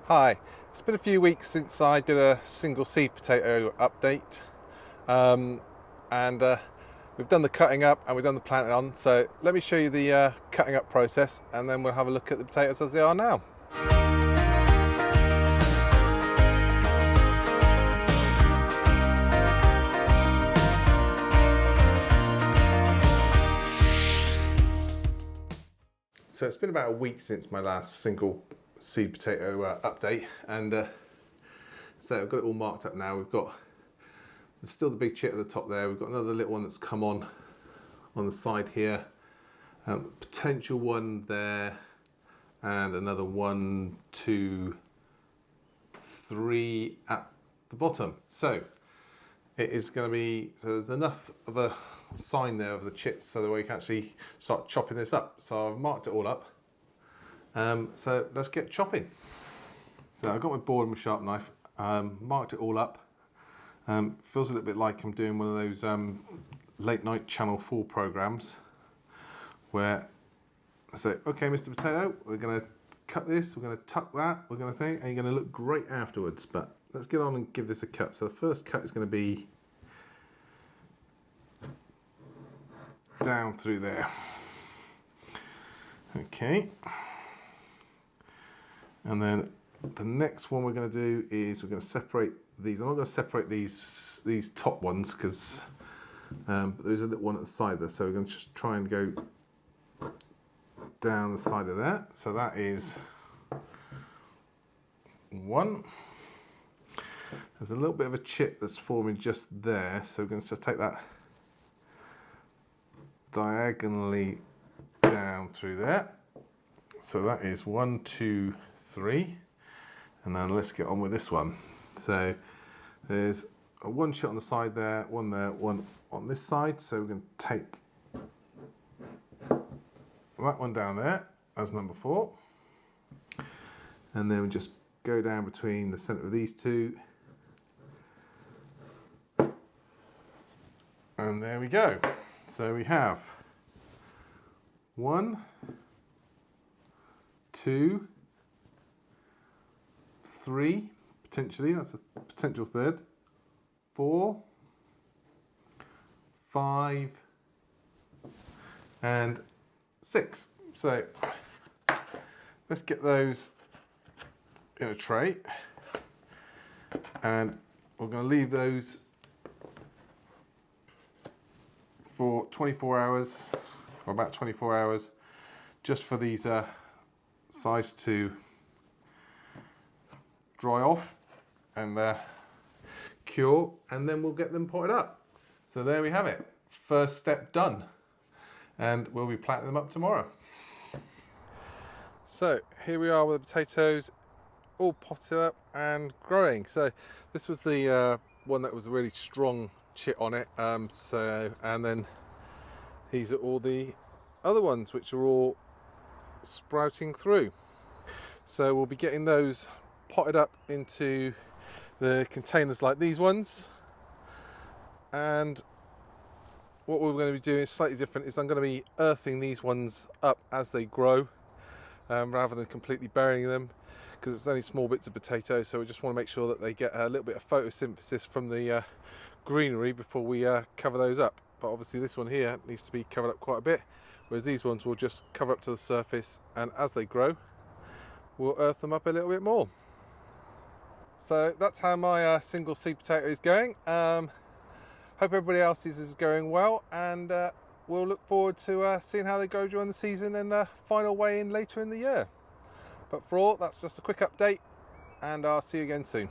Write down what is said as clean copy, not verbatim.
Hi, it's been a few weeks since I did a single seed potato update, and we've done the cutting up and we've done the planting on. So let me show you the cutting up process, and then we'll have a look at the potatoes as they are now. So it's been about a week since my last single seed potato update, and so I've got it all marked up now. There's still the big chit at the top there. We've got another little one that's come on the side here, potential one there, and another 1, 2, 3 at the bottom. So it is going to be, so there's enough of a sign there of the chits so that we can actually start chopping this up. So I've marked it all up. So let's get chopping. So I've got my board and my sharp knife, marked it all up. Feels a little bit like I'm doing one of those late night Channel 4 programs where I say, okay, Mr. Potato, we're going to cut this, we're going to tuck that, we're going to think, and you're going to look great afterwards. But let's get on and give this a cut. So the first cut is going to be down through there. Okay. And then the next one we're going to do is we're going to separate these. I'm not going to separate these top ones because there's a little one at the side there. So we're going to just try and go down the side of that. So that is one. There's a little bit of a chip that's forming just there. So we're going to just take that diagonally down through there. So that is 1, 2, 3. And then let's get on with this one. So there's a one shot on the side there, one on this side. So we're going to take that one down there as number 4. And then we just go down between the center of these two. And there we go. So we have 1, 2, 3, potentially, that's a potential third, 4, 5, and 6. So let's get those in a tray, and we're going to leave those for 24 hours, or about 24 hours, just for these sides to dry off and cure, and then we'll get them potted up. So there we have it, first step done, and we'll be planting them up tomorrow. So here we are with the potatoes all potted up and growing. So this was the one that was a really strong chit on it, and then these are all the other ones which are all sprouting through. So we'll be getting those potted up into the containers like these ones, and what we're going to be doing is slightly different. Is I'm going to be earthing these ones up as they grow, rather than completely burying them, because it's only small bits of potato, so we just want to make sure that they get a little bit of photosynthesis from the greenery before we cover those up. But obviously this one here needs to be covered up quite a bit, whereas these ones will just cover up to the surface, and as they grow we'll earth them up a little bit more. So that's how my single seed potato is going. Hope everybody else's is going well, and we'll look forward to seeing how they grow during the season and final weigh in later in the year. But for all, that's just a quick update, and I'll see you again soon.